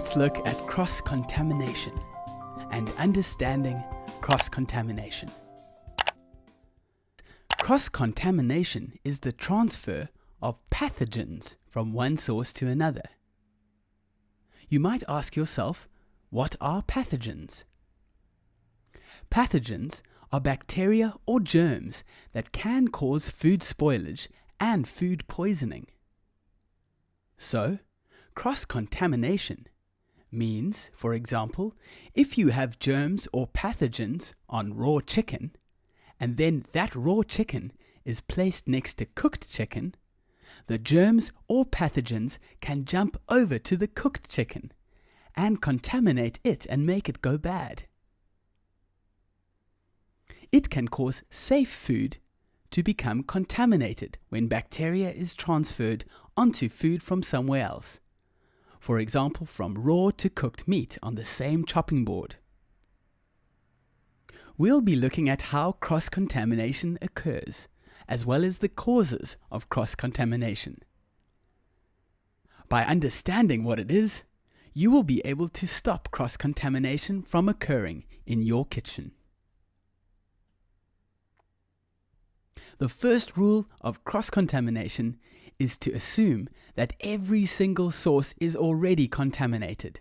Let's look at cross-contamination and understanding cross-contamination. Cross-contamination is the transfer of pathogens from one source to another. You might ask yourself, what are pathogens? Pathogens are bacteria or germs that can cause food spoilage and food poisoning. So, cross-contamination means, for example, if you have germs or pathogens on raw chicken, and then that raw chicken is placed next to cooked chicken, the germs or pathogens can jump over to the cooked chicken and contaminate it and make it go bad. It can cause safe food to become contaminated when bacteria is transferred onto food from somewhere else. For example, from raw to cooked meat on the same chopping board. We'll be looking at how cross-contamination occurs, as well as the causes of cross-contamination. By understanding what it is, you will be able to stop cross-contamination from occurring in your kitchen. The first rule of cross-contamination is to assume that every single source is already contaminated,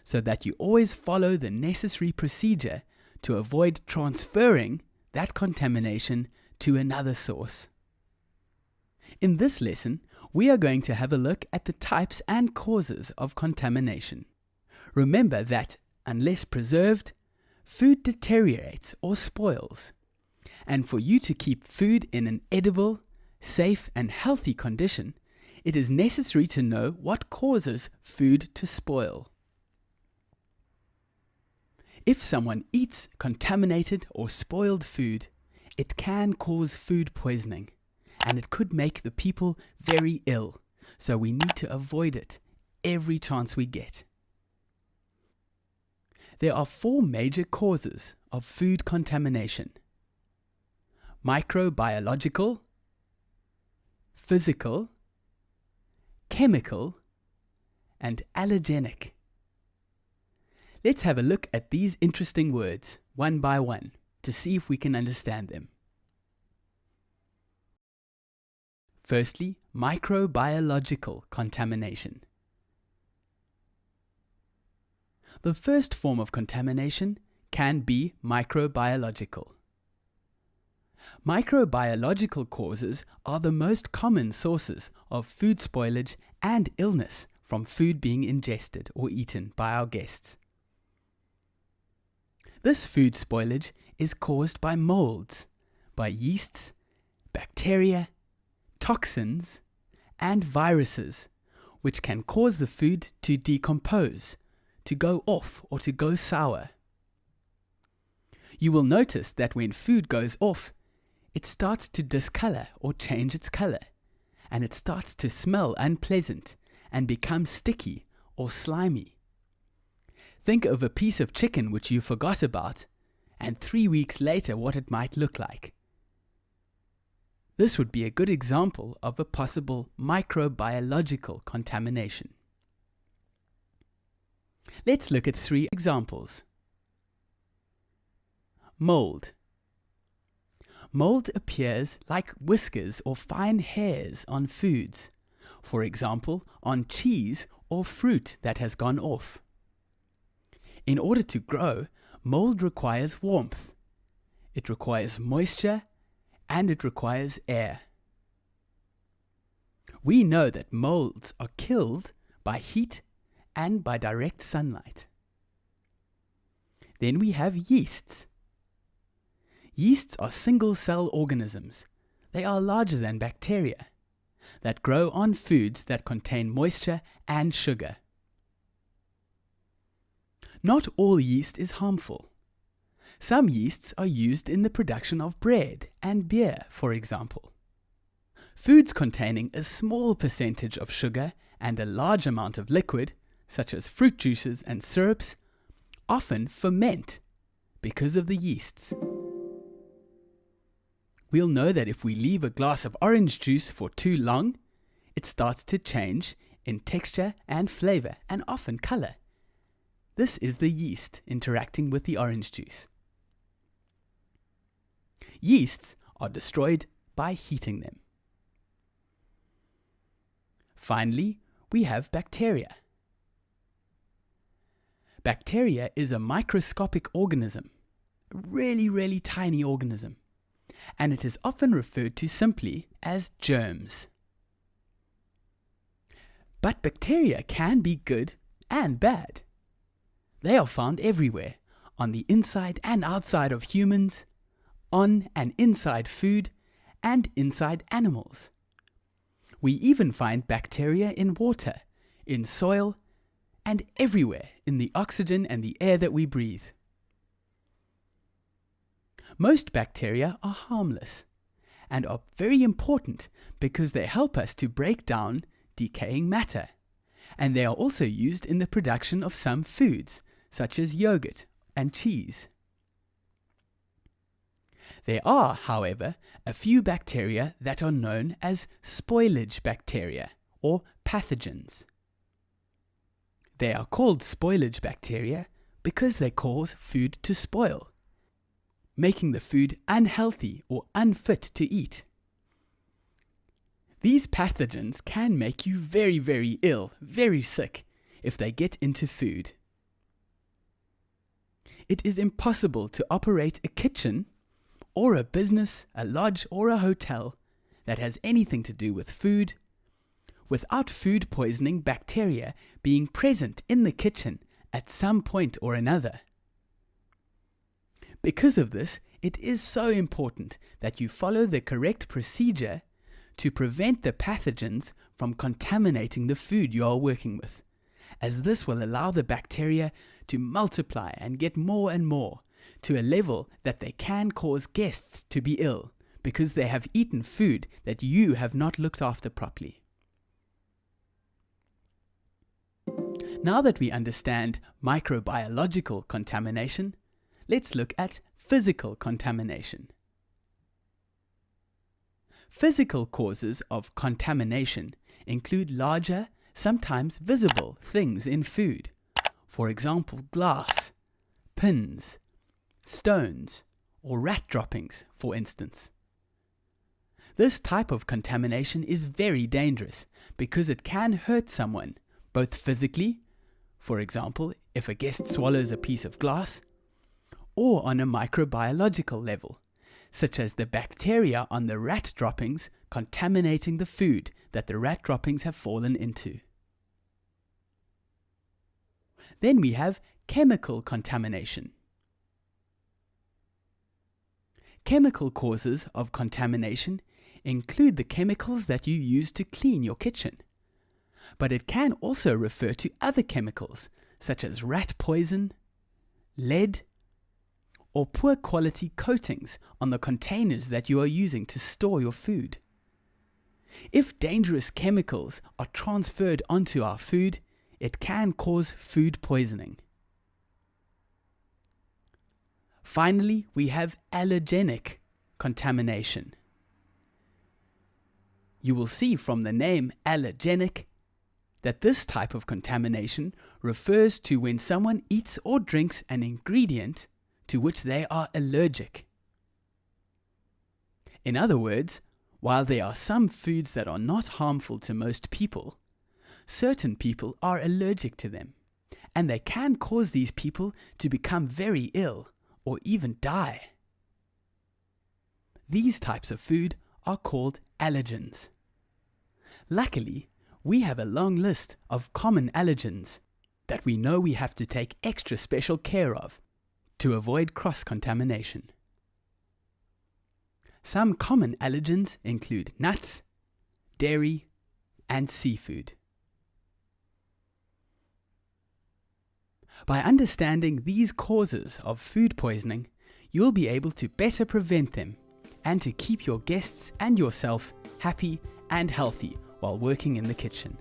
so that you always follow the necessary procedure to avoid transferring that contamination to another source. In this lesson, we are going to have a look at the types and causes of contamination. Remember that, unless preserved, food deteriorates or spoils. And for you to keep food in an edible, safe and healthy condition, it is necessary to know what causes food to spoil. If someone eats contaminated or spoiled food, it can cause food poisoning, and it could make the people very ill, so we need to avoid it every chance we get. There are 4 major causes of food contamination: microbiological, physical, chemical, and allergenic. Let's have a look at these interesting words one by one to see if we can understand them. Firstly, microbiological contamination. The first form of contamination can be microbiological. Microbiological causes are the most common sources of food spoilage and illness from food being ingested or eaten by our guests. This food spoilage is caused by molds, by yeasts, bacteria, toxins, and viruses, which can cause the food to decompose, to go off, or to go sour. You will notice that when food goes off, it starts to discolor or change its color, and it starts to smell unpleasant and become sticky or slimy. Think of a piece of chicken which you forgot about, and 3 weeks later what it might look like. This would be a good example of a possible microbiological contamination. Let's look at 3 examples. Mold. Mold appears like whiskers or fine hairs on foods, for example, on cheese or fruit that has gone off. In order to grow, mold requires warmth, it requires moisture, and it requires air. We know that molds are killed by heat and by direct sunlight. Then we have yeasts. Yeasts are single-cell organisms. They are larger than bacteria that grow on foods that contain moisture and sugar. Not all yeast is harmful. Some yeasts are used in the production of bread and beer, for example. Foods containing a small percentage of sugar and a large amount of liquid, such as fruit juices and syrups, often ferment because of the yeasts. We'll know that if we leave a glass of orange juice for too long, it starts to change in texture and flavor and often color, This is the yeast interacting with the orange juice. Yeasts are destroyed by heating them. Finally, we have bacteria. Bacteria is a microscopic organism, a really tiny organism, and it is often referred to simply as germs. But bacteria can be good and bad. They are found everywhere, on the inside and outside of humans, on and inside food, and inside animals. We even find bacteria in water, in soil, and everywhere in the oxygen and the air that we breathe. Most bacteria are harmless and are very important because they help us to break down decaying matter, and they are also used in the production of some foods, such as yogurt and cheese. There are, however, a few bacteria that are known as spoilage bacteria, or pathogens. They are called spoilage bacteria because they cause food to spoil, making the food unhealthy or unfit to eat. These pathogens can make you very ill, very sick, if they get into food. It is impossible to operate a kitchen or a business, a lodge or a hotel that has anything to do with food without food poisoning bacteria being present in the kitchen at some point or another. Because of this, it is so important that you follow the correct procedure to prevent the pathogens from contaminating the food you are working with, as this will allow the bacteria to multiply and get more and more to a level that they can cause guests to be ill because they have eaten food that you have not looked after properly. Now that we understand microbiological contamination, let's look at physical contamination. Physical causes of contamination include larger, sometimes visible things in food. For example, glass, pins, stones, or rat droppings, for instance. This type of contamination is very dangerous because it can hurt someone, both physically, for example, if a guest swallows a piece of glass, or on a microbiological level, such as the bacteria on the rat droppings contaminating the food that the rat droppings have fallen into. Then we have chemical contamination. Chemical causes of contamination include the chemicals that you use to clean your kitchen, but it can also refer to other chemicals such as rat poison, lead, or poor quality coatings on the containers that you are using to store your food. If dangerous chemicals are transferred onto our food, it can cause food poisoning. Finally, we have allergenic contamination. You will see from the name allergenic that this type of contamination refers to when someone eats or drinks an ingredient to which they are allergic. In other words, while there are some foods that are not harmful to most people, certain people are allergic to them, and they can cause these people to become very ill or even die. These types of food are called allergens. Luckily, we have a long list of common allergens that we know we have to take extra special care of to avoid cross-contamination. Some common allergens include nuts, dairy, and seafood. By understanding these causes of food poisoning, you'll be able to better prevent them and to keep your guests and yourself happy and healthy while working in the kitchen.